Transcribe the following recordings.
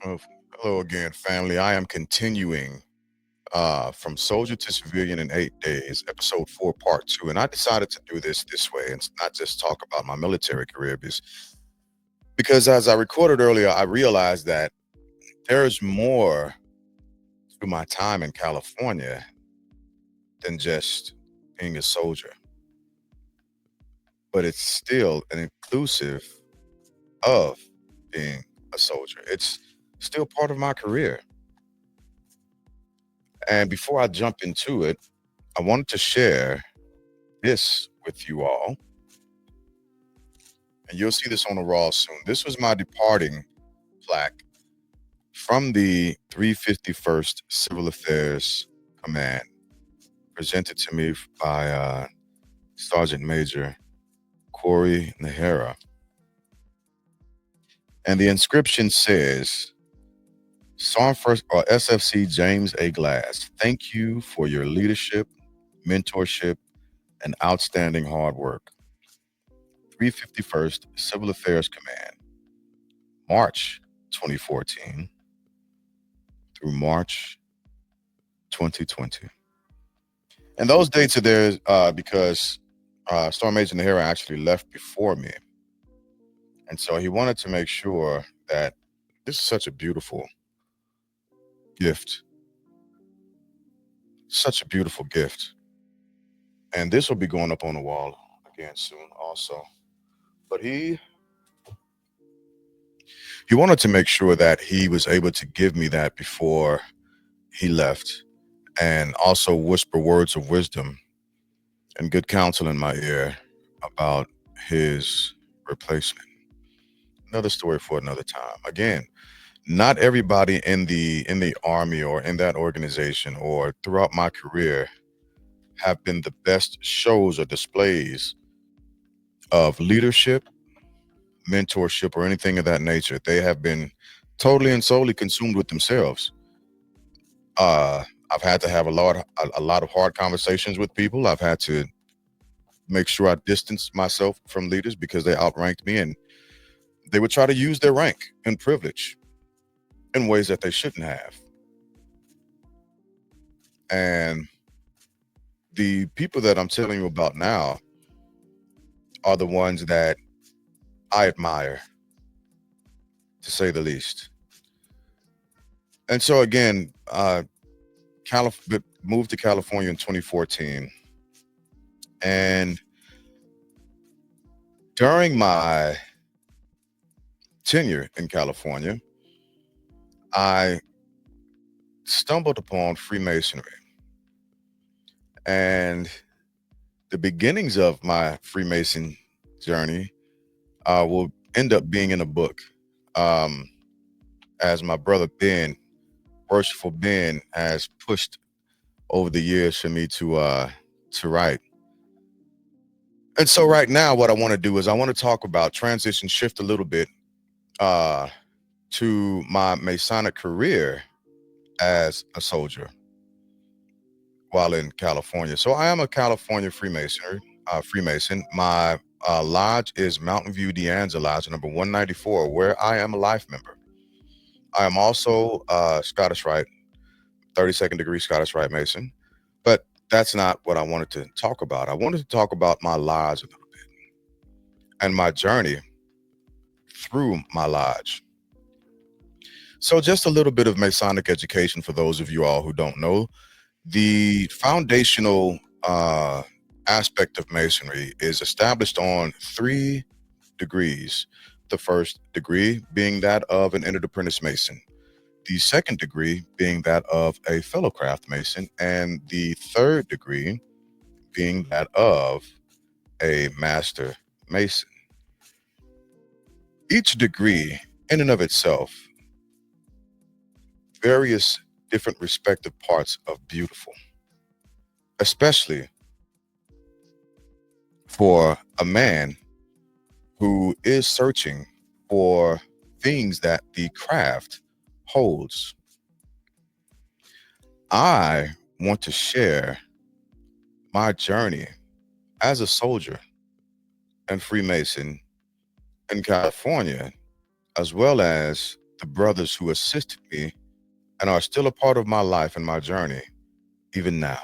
Well, hello again, family. I am continuing from Soldier to Civilian in 8 days, episode 4, part 2. And I decided to do this way and not just talk about my military career because as I recorded earlier, I realized that there's more to my time in California than just being a soldier, but it's still an inclusive of being a soldier. It's still part of my career. And before I jump into it, I wanted to share this with you all, and you'll see this on the Raw soon. This was my departing plaque from the 351st Civil Affairs Command, presented to me by Sergeant Major Corey Nahara. And the inscription says, Sergeant First or SFC James A. Glass, thank you for your leadership, mentorship, and outstanding hard work. 351st Civil Affairs Command, March 2014 through March 2020. And those dates are there because Sergeant Major Nahara actually left before me. And so he wanted to make sure that this is such a beautiful gift. Such a beautiful gift. And this will be going up on the wall again soon also. But he wanted to make sure that he was able to give me that before he left, and also whisper words of wisdom and good counsel in my ear about his replacement. Another story for another time. Again, not everybody in the army or in that organization or throughout my career have been the best shows or displays of leadership, mentorship, or anything of that nature. They have been totally and solely consumed with themselves. I've had to have a lot of hard conversations with people. I've had to make sure I distance myself from leaders because they outranked me, and they would try to use their rank and privilege in ways that they shouldn't have. And the people that I'm telling you about now are the ones that I admire, to say the least. And so again, moved to California in 2014, and during my tenure in California, I stumbled upon Freemasonry. And the beginnings of my Freemason journey will end up being in a book. Um, as my brother Ben, Worshipful Ben, has pushed over the years for me to write. And so right now, what I want to do is I want to talk about transition, shift a little bit uh, to my Masonic career as a soldier while in California. So I am a California Freemason. My lodge is Mountain View De Anza Lodge, number 194, where I am a life member. I am also Scottish Rite, 32nd degree Scottish Rite Mason. But that's not what I wanted to talk about. I wanted to talk about my lodge a little bit and my journey through my lodge. So just a little bit of Masonic education for those of you all who don't know. The foundational aspect of Masonry is established on 3 degrees. The first degree being that of an entered apprentice Mason, the second degree being that of a fellow craft Mason, and the third degree being that of a master Mason. Each degree, in and of itself, various different respective parts of beautiful, especially for a man who is searching for things that the craft holds. I want to share my journey as a soldier and Freemason in California, as well as the brothers who assisted me and are still a part of my life and my journey, even now.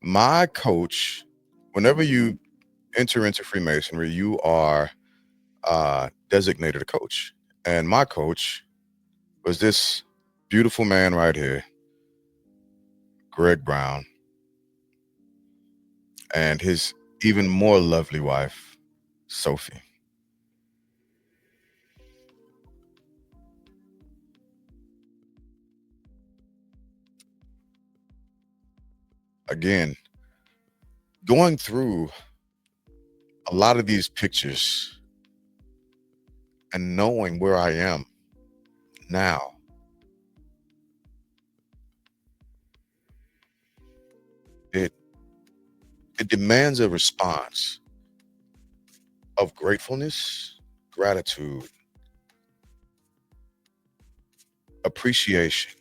My coach, whenever you enter into Freemasonry, you are designated a coach. And my coach was this beautiful man right here, Greg Brown, and his even more lovely wife, Sophie. Again, going through a lot of these pictures and knowing where I am now, it it demands a response of gratefulness, gratitude, appreciation,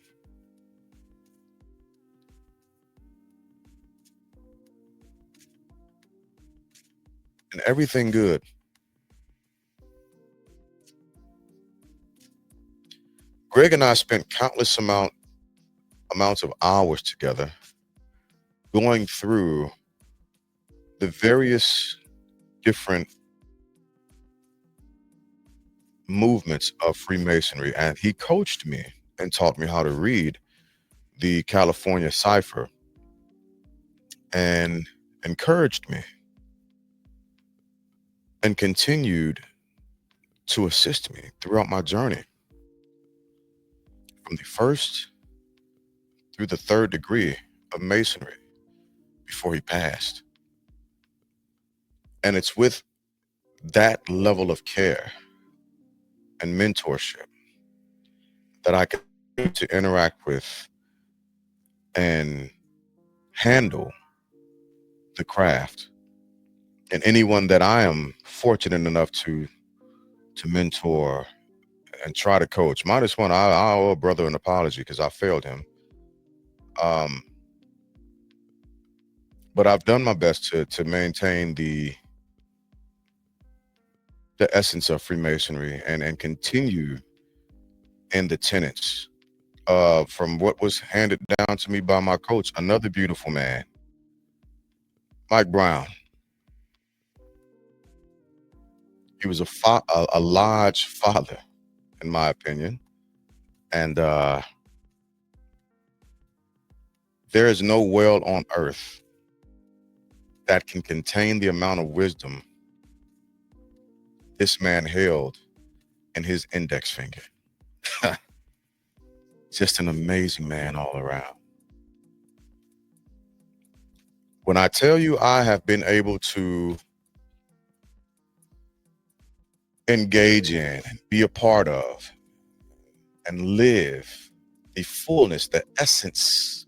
and everything good. Greg and I spent countless amounts of hours together going through the various different movements of Freemasonry, and he coached me and taught me how to read the California cipher and encouraged me and continued to assist me throughout my journey from the first through the third degree of Masonry before he passed. And it's with that level of care and mentorship that I continue to interact with and handle the craft. And anyone that I am fortunate enough to mentor and try to coach. Minus one, I owe a brother an apology because I failed him. Um, but I've done my best to maintain the essence of Freemasonry and continue in the tenets from what was handed down to me by my coach, another beautiful man, Mike Brown. He was a large father, in my opinion, and there is no well on earth that can contain the amount of wisdom this man held in his index finger. Just an amazing man all around. When I tell you I have been able to engage in, be a part of, and live the fullness, the essence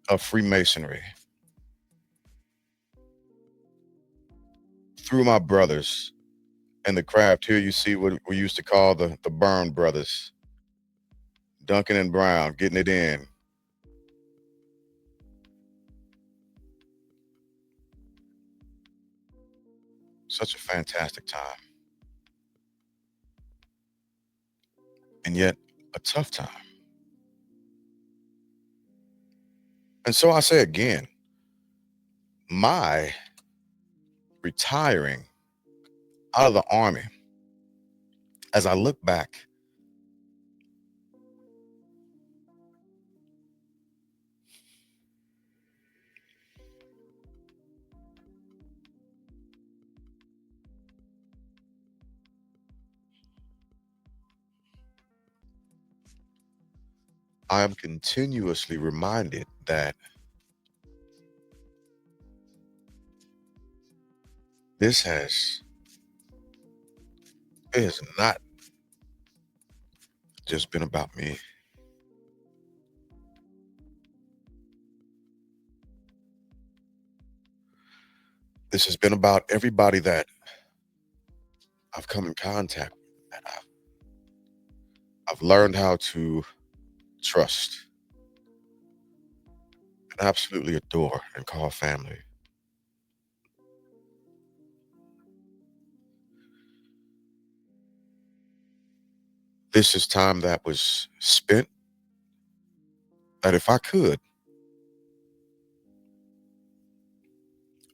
of Freemasonry through my brothers in the craft. Here you see what we used to call the Byrne brothers, Duncan and Brown, getting it in. Such a fantastic time. And yet a tough time. And so I say again, my retiring out of the Army, as I look back, I am continuously reminded that this has, it has not just been about me. This has been about everybody that I've come in contact with, that I've learned how to trust and absolutely adore and call family. This is time that was spent that if I could,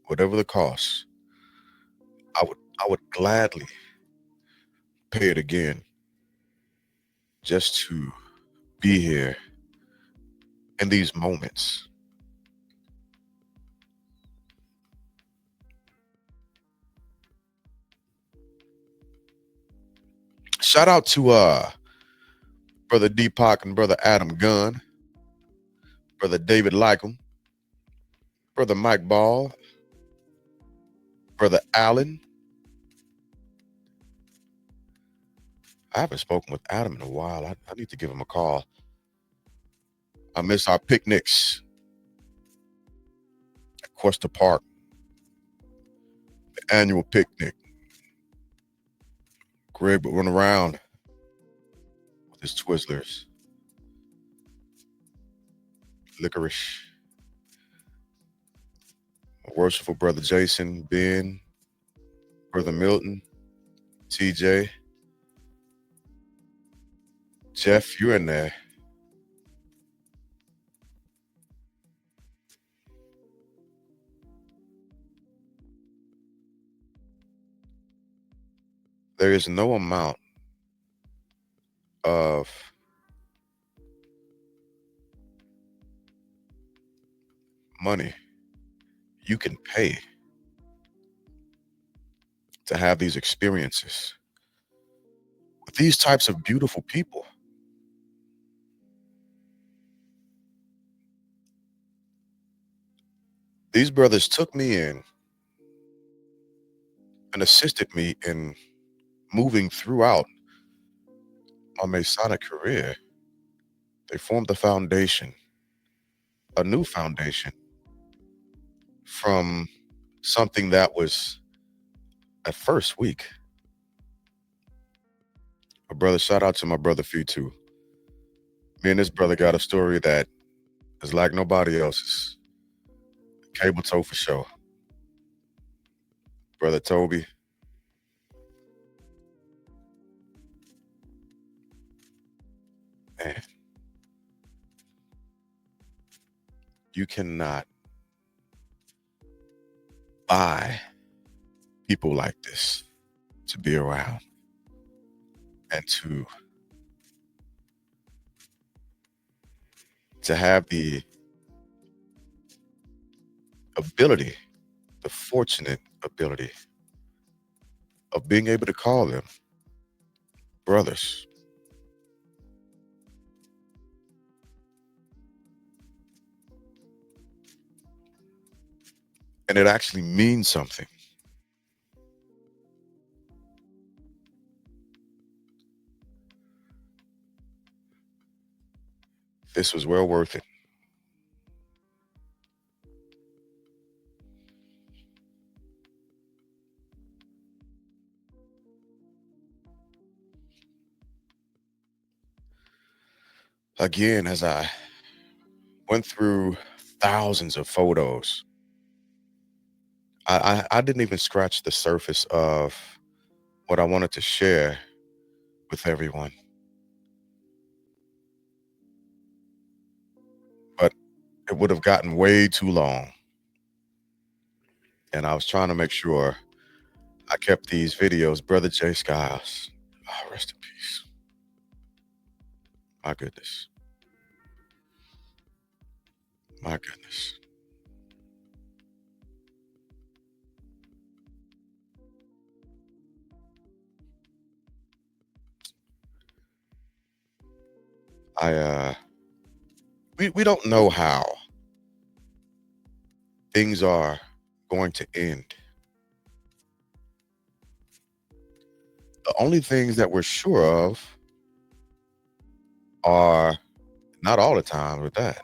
whatever the cost, I would gladly pay it again just to be here in these moments. Shout out to brother Deepak and brother Adam Gunn, brother David Lycum, brother Mike Ball, brother Allen. I haven't spoken with Adam in a while. I need to give him a call. I miss our picnics at Cuesta Park, the annual picnic. Greg would run around with his Twizzlers, licorice. My worshipful brother Jason, Ben, brother Milton, TJ, Jeff, you're in there. There is no amount of money you can pay to have these experiences with these types of beautiful people. These brothers took me in and assisted me in moving throughout my Masonic career. They formed the foundation, a new foundation from something that was at first weak. My brother, shout out to my brother Fitu. Me and this brother got a story that is like nobody else's. Cable toe for sure. Brother Toby. Man, you cannot buy people like this to be around and to have the ability, the fortunate ability of being able to call them brothers. And it actually means something. This was well worth it. Again, as I went through thousands of photos, I didn't even scratch the surface of what I wanted to share with everyone. But it would have gotten way too long. And I was trying to make sure I kept these videos. Brother Jay Skiles, oh, rest in peace. My goodness. My goodness. We don't know how things are going to end. The only things that we're sure of are not all the time with that,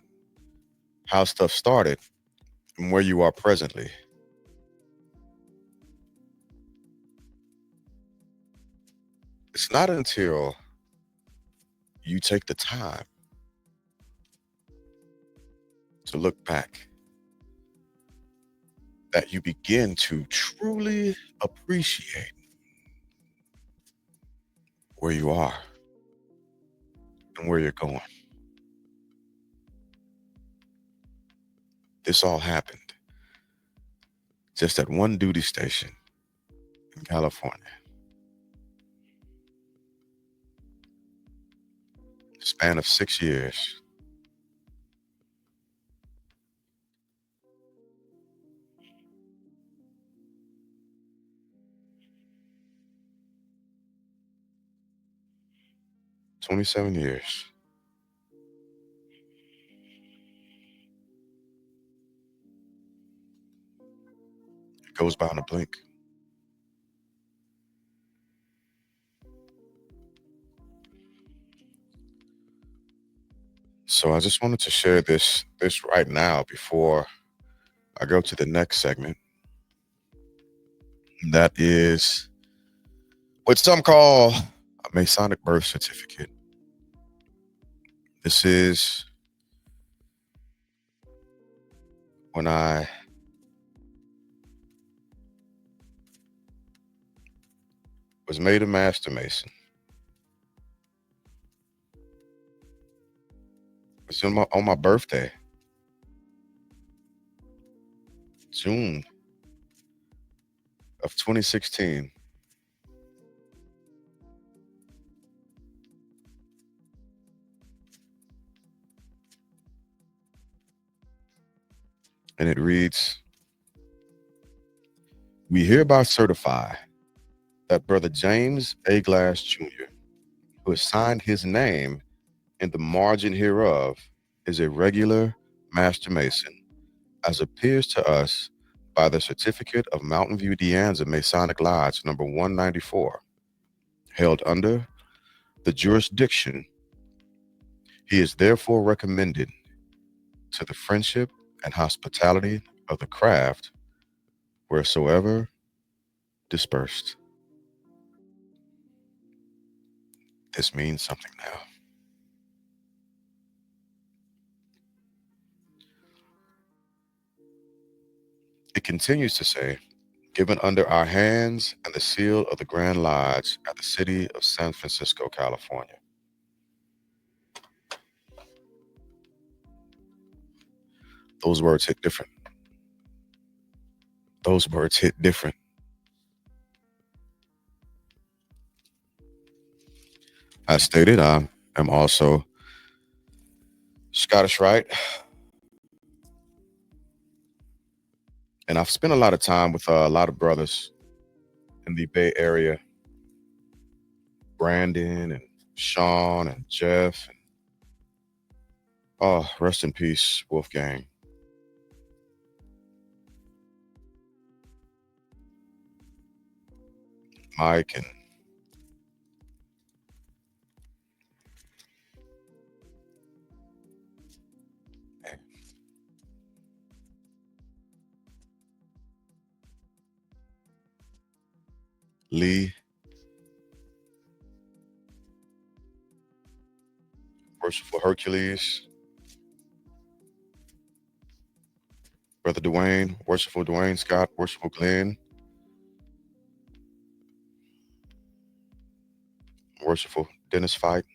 how stuff started and where you are presently. It's not until you take the time to look back that you begin to truly appreciate where you are. and where you're going. This all happened just at one duty station in California. Span of 6 years. "27 years." It goes by in a blink. So I just wanted to share this right now before I go to the next segment. That is what some call a Masonic birth certificate. This is when I was made a Master Mason. It was on my birthday, June of 2016. And it reads, "We hereby certify that Brother James A. Glass Jr., who has signed his name in the margin hereof, is a regular Master Mason, as appears to us by the certificate of Mountain View De Anza Masonic Lodge number 194, held under the jurisdiction. He is therefore recommended to the friendship and hospitality of the craft wheresoever dispersed." This means something now. It continues to say, "Given under our hands and the seal of the Grand Lodge at the city of San Francisco, California." Those words hit different. Those words hit different. As stated, I am also Scottish Rite, and I've spent a lot of time with a lot of brothers in the Bay Area, Brandon and Sean and Jeff, and oh, rest in peace, Wolfgang. Mike and Lee, Worshipful Hercules, Brother Dwayne, Worshipful Dwayne Scott, Worshipful Glenn, Worshipful Dennis Fight,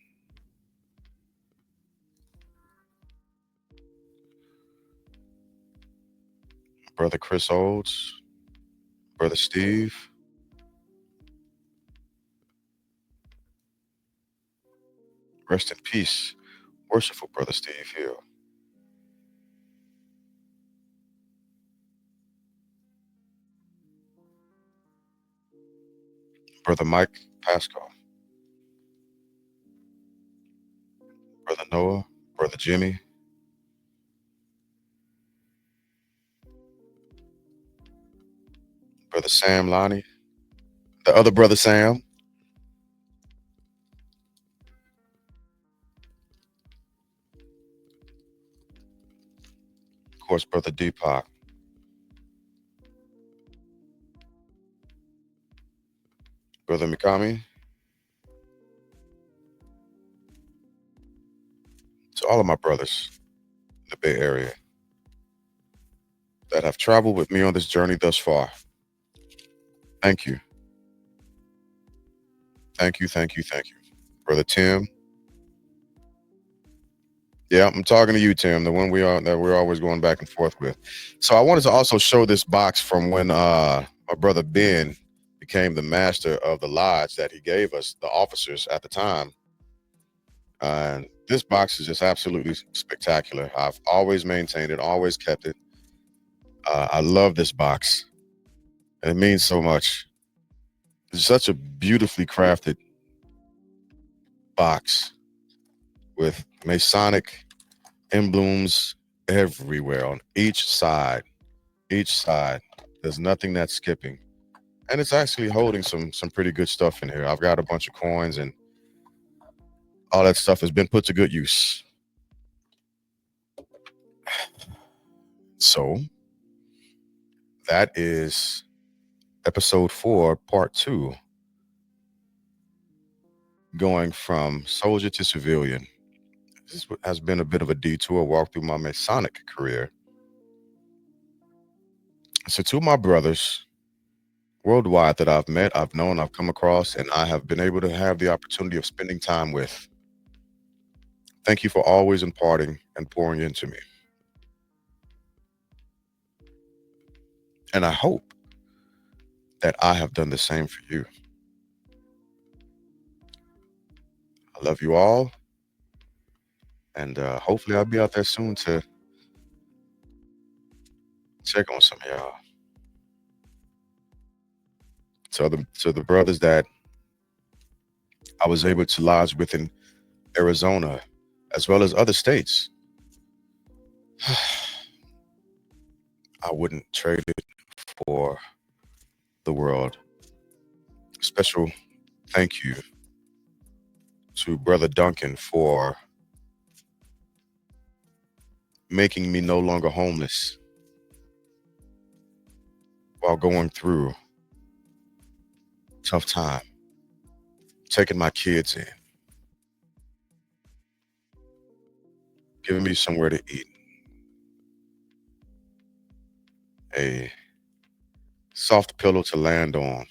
Brother Chris Olds, Brother Steve, rest in peace, Worshipful Brother Steve Hill, Brother Mike Pascal, Brother Noah, Brother Jimmy, Brother Sam Lonnie, the other Brother Sam, of course, Brother Deepak, Brother Mikami, to all of my brothers in the Bay Area that have traveled with me on this journey thus far. Thank you. Thank you, thank you, thank you. Brother Tim, Yeah, I'm talking to you, Tim, the one that we're always going back and forth with. So I wanted to also show this box from when my brother Ben became the master of the lodge that he gave us, the officers at the time. And this box is just absolutely spectacular. I've always maintained it, always kept it. I love this box, and it means so much. It's such a beautifully crafted box with Masonic emblems everywhere on each side. Each side. There's nothing that's skipping. And it's actually holding some pretty good stuff in here. I've got a bunch of coins and all that stuff has been put to good use. So that is episode 4, part 2, going from soldier to civilian. This has been a bit of a detour walk through my Masonic career. So to my brothers worldwide that I've met, I've known, I've come across, and I have been able to have the opportunity of spending time with, thank you for always imparting and pouring into me. And I hope that I have done the same for you. I love you all, and hopefully I'll be out there soon to check on some of y'all. To the brothers that I was able to lodge with in Arizona, as well as other states, I wouldn't trade it for the world. Special thank you to Brother Duncan for making me no longer homeless while going through tough time, taking my kids in, giving me somewhere to eat, a soft pillow to land on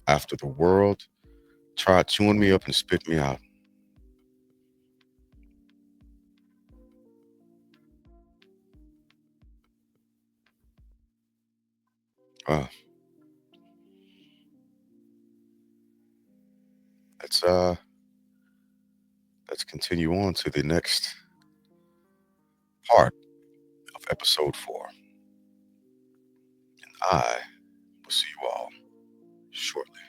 after the world tried chewing me up and spit me out. Well, let's uh let's continue on to the next part of episode 4. I will see you all shortly.